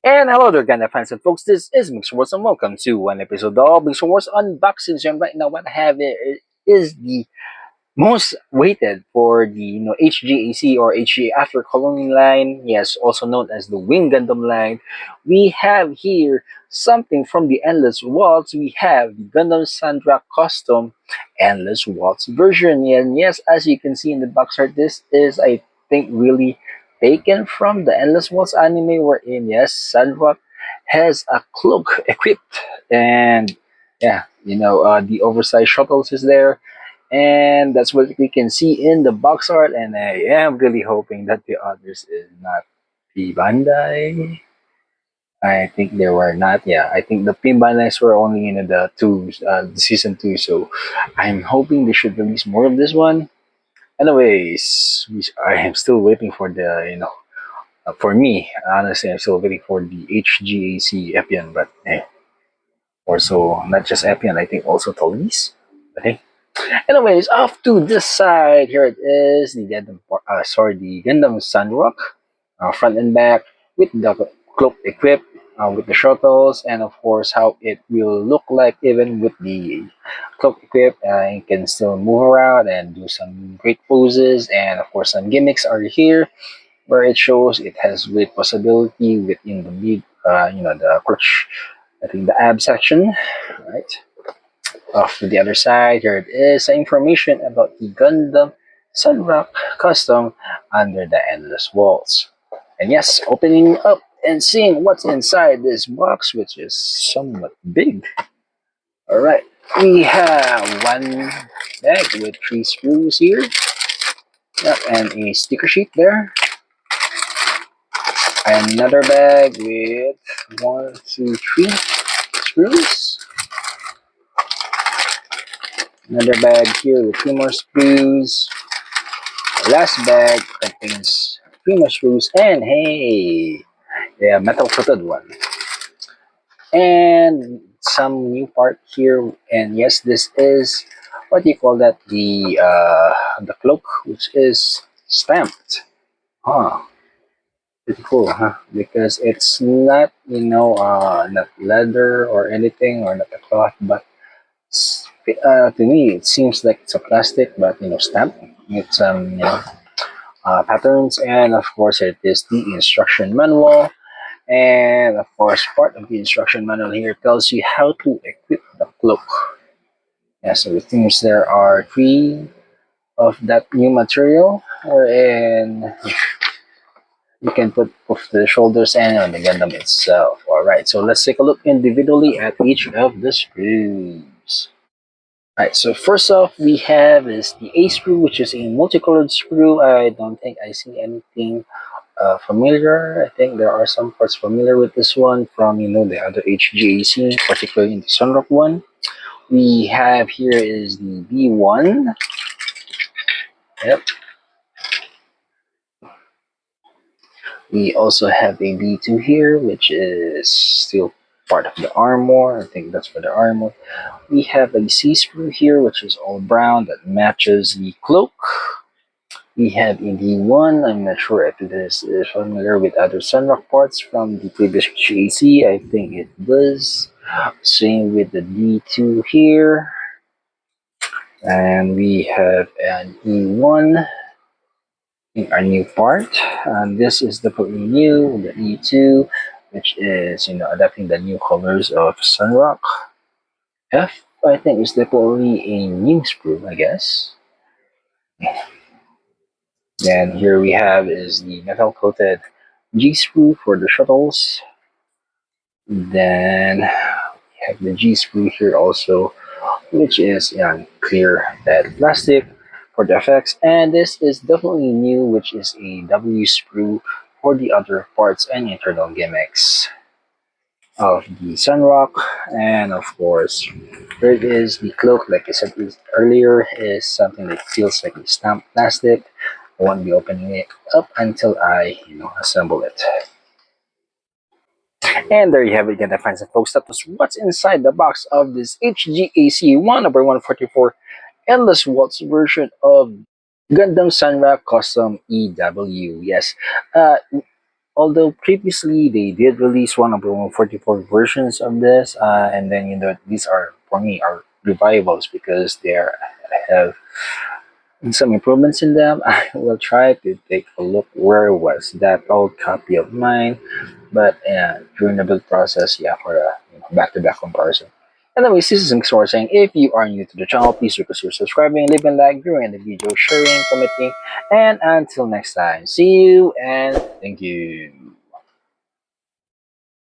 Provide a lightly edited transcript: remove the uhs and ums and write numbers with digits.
And hello there, Gundam fans and folks. This is Mixed Wars, and welcome to one episode of Mixed Wars Unboxings. And right now, what I have here is the most waited for the HGAC or HGA After Colony line, yes, also known as the Wing Gundam line. We have here something from the Endless Waltz. We have the Gundam Sandrock Custom Endless Waltz version. And yes, as you can see in the box art, this is, I think, really taken from the Endless Waltz anime, wherein, yes, Sandrock has a cloak equipped. And yeah, the oversized shuttles is there, and that's what we can see in the box art. And I am really hoping that the others is not the Bandai. I think they were not. Yeah, I think the Pin Bandais were only in the season 2. So I'm hoping they should release more of this one. Anyways, I am still waiting for for me, honestly, I'm still waiting for the HGAC Epion, but also not just Epion, I think also Talese. Okay. Anyways, off to this side, here it is, the Gundam Sandrock, front and back, with the cloak equipped, with the shuttles, and of course how it will look like even with the cloak equipped. You can still move around and do some great poses, and of course some gimmicks are here, where it shows it has great possibility within the mid, the crotch, I think the ab section, right? Off to the other side, here it is, information about the Gundam Sunrock Custom under the Endless Waltz. And yes, opening up and seeing what's inside this box, which is somewhat big. Alright, we have one bag with 3 screws here. Yep, and a sticker sheet there. Another bag with 1, 2, 3 screws. Another bag here with 3 more screws. The last bag contains 3 more screws, and hey, yeah, metal coated one. And some new part here, and yes, this is what do you call that? The cloak, which is stamped. Huh. Pretty cool, huh? Because it's not, not leather or anything, or not a cloth, but to me, it seems like it's a plastic, but stamped with some patterns. And of course, it is the instruction manual. And of course, part of the instruction manual here tells you how to equip the cloak. Yeah, so it seems there are 3 of that new material, wherein you can put off the shoulders and on the Gundam itself. Alright, so let's take a look individually at each of the screws. Alright, so first off, we have is the A screw, which is a multicolored screw. I don't think I see anything familiar. I think there are some parts familiar with this one from the other HGAC, particularly in the Sunrock one. We have here is the B1. Yep. We also have a B2 here, which is still part of the armor. I think that's for the armor. We have a C screw here, which is all brown, that matches the cloak. We have a D1. I'm not sure if this is familiar with other Sunrock parts from the previous GAC. I think it does. Same with the D2 here. And we have an E1 in our new part. And this is definitely new, the E2, which is adapting the new colors of Sunrock. F, I think, is definitely a new sprue, I guess. Then here we have is the metal coated G sprue for the shuttles. Then we have the G sprue here also, which is clear lead plastic for the effects. And this is definitely new, which is a W sprue for the other parts and internal gimmicks of the Sunrock. And of course, there it is, the cloak, like I said earlier, is something that feels like a stamped plastic. I won't be opening it up until I assemble it. And there you have it again, fans and folks. That was what's inside the box of this HGAC 1/144 Endless Waltz version of Gundam Sunrock Custom EW. Yes, Although previously they did release one of the 44 versions of this, and then these are for me are revivals because have some improvements in them. I will try to take a look where was that old copy of mine, but during the build process, yeah, for a back-to-back comparison. Anyways, this is Mixor saying if you are new to the channel, please consider subscribing, leaving a like during the video, sharing, commenting, and until next time, see you and thank you.